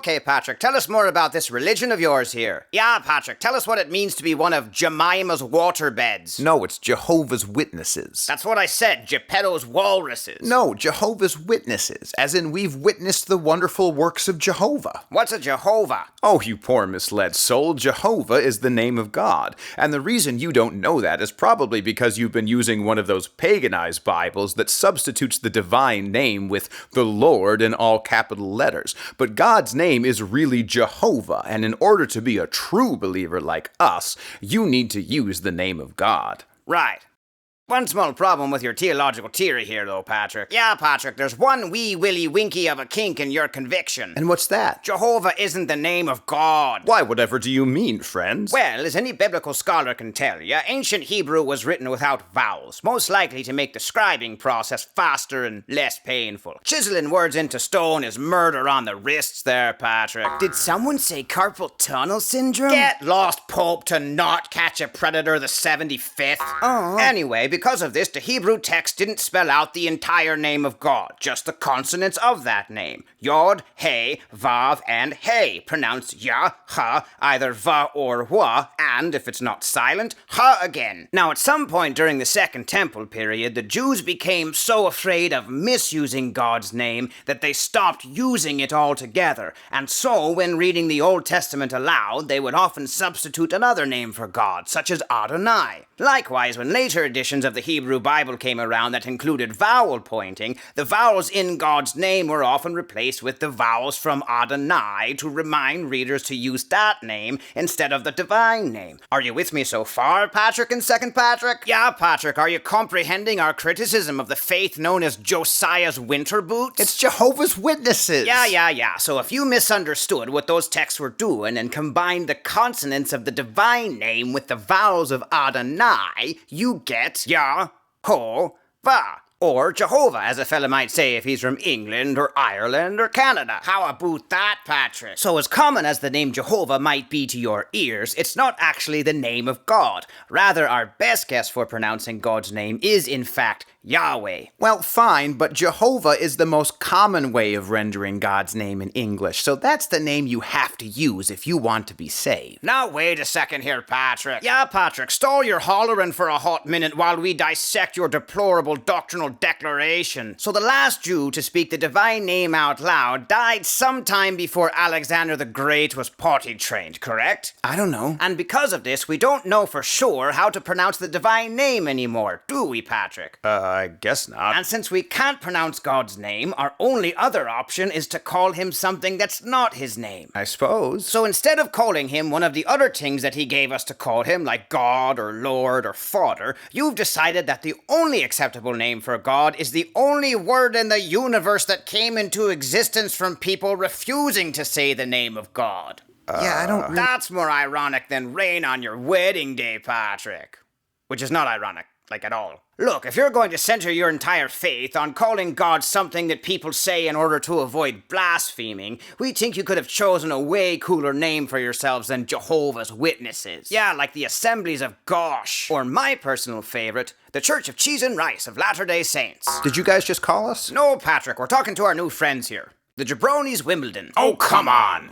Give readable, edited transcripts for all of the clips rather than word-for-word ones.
Okay, Patrick, tell us more about this religion of yours here. Yeah, Patrick, tell us what it means to be one of Jemima's waterbeds. No, it's Jehovah's Witnesses. That's what I said, Geppetto's walruses. No, Jehovah's Witnesses, as in we've witnessed the wonderful works of Jehovah. What's a Jehovah? Oh, you poor misled soul, Jehovah is the name of God. And the reason you don't know that is probably because you've been using one of those paganized Bibles that substitutes the divine name with the Lord in all capital letters. But God's name is really Jehovah, and in order to be a true believer like us, you need to use the name of God. Right. One small problem with your theological theory here, though, Patrick. Yeah, Patrick, there's one wee willy winky of a kink in your conviction. And what's that? Jehovah isn't the name of God. Why, whatever do you mean, friends? Well, as any biblical scholar can tell you, ancient Hebrew was written without vowels, most likely to make the scribing process faster and less painful. Chiseling words into stone is murder on the wrists there, Patrick. Did someone say carpal tunnel syndrome? Get lost, Pope, to not catch a predator the 75th. Oh. Anyway, because of this, the Hebrew text didn't spell out the entire name of God, just the consonants of that name. Yod, He, Vav, and He, pronounced Yah, Ha, either Va or Wa, and, if it's not silent, Ha again. Now, at some point during the Second Temple period, the Jews became so afraid of misusing God's name that they stopped using it altogether, and so, when reading the Old Testament aloud, they would often substitute another name for God, such as Adonai. Likewise, when later editions of the Hebrew Bible came around that included vowel pointing, the vowels in God's name were often replaced with the vowels from Adonai to remind readers to use that name instead of the divine name. Are you with me so far, Patrick and Second Patrick? Yeah, Patrick, are you comprehending our criticism of the faith known as Josiah's winter boots? It's Jehovah's Witnesses. Yeah. So if you misunderstood what those texts were doing and combined the consonants of the divine name with the vowels of Adonai, you get Yah, Ho, Va, or Jehovah, as a fella might say if he's from England or Ireland or Canada. How about that, Patrick? So as common as the name Jehovah might be to your ears, it's not actually the name of God. Rather, our best guess for pronouncing God's name is, in fact, Yahweh. Well, fine, but Jehovah is the most common way of rendering God's name in English, so that's the name you have to use if you want to be saved. Now, wait a second here, Patrick. Yeah, Patrick, stall your hollering for a hot minute while we dissect your deplorable doctrinal declaration. So the last Jew to speak the divine name out loud died sometime before Alexander the Great was potty trained, correct? I don't know. And because of this, we don't know for sure how to pronounce the divine name anymore, do we, Patrick? I guess not. And since we can't pronounce God's name, our only other option is to call him something that's not his name. I suppose. So instead of calling him one of the other things that he gave us to call him, like God or Lord or Father, you've decided that the only acceptable name for God is the only word in the universe that came into existence from people refusing to say the name of God. Yeah, I don't... That's more ironic than rain on your wedding day, Patrick. Which is not ironic, like at all. Look, if you're going to center your entire faith on calling God something that people say in order to avoid blaspheming, we think you could have chosen a way cooler name for yourselves than Jehovah's Witnesses. Yeah, like the Assemblies of Gosh. Or my personal favorite, the Church of Cheese and Rice of Latter-day Saints. Did you guys just call us? No, Patrick, we're talking to our new friends here. The Jabronis Wimbledon. Oh, come on!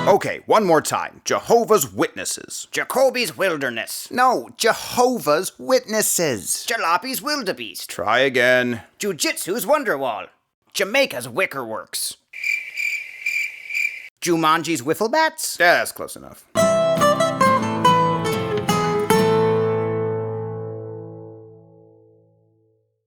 Okay, one more time. Jehovah's Witnesses. Jacoby's Wilderness. No, Jehovah's Witnesses. Jalopi's Wildebeest. Try again. Jiu-Jitsu's Wonderwall. Jamaica's Wickerworks. Jumanji's Wiffle Bats. Yeah, that's close enough.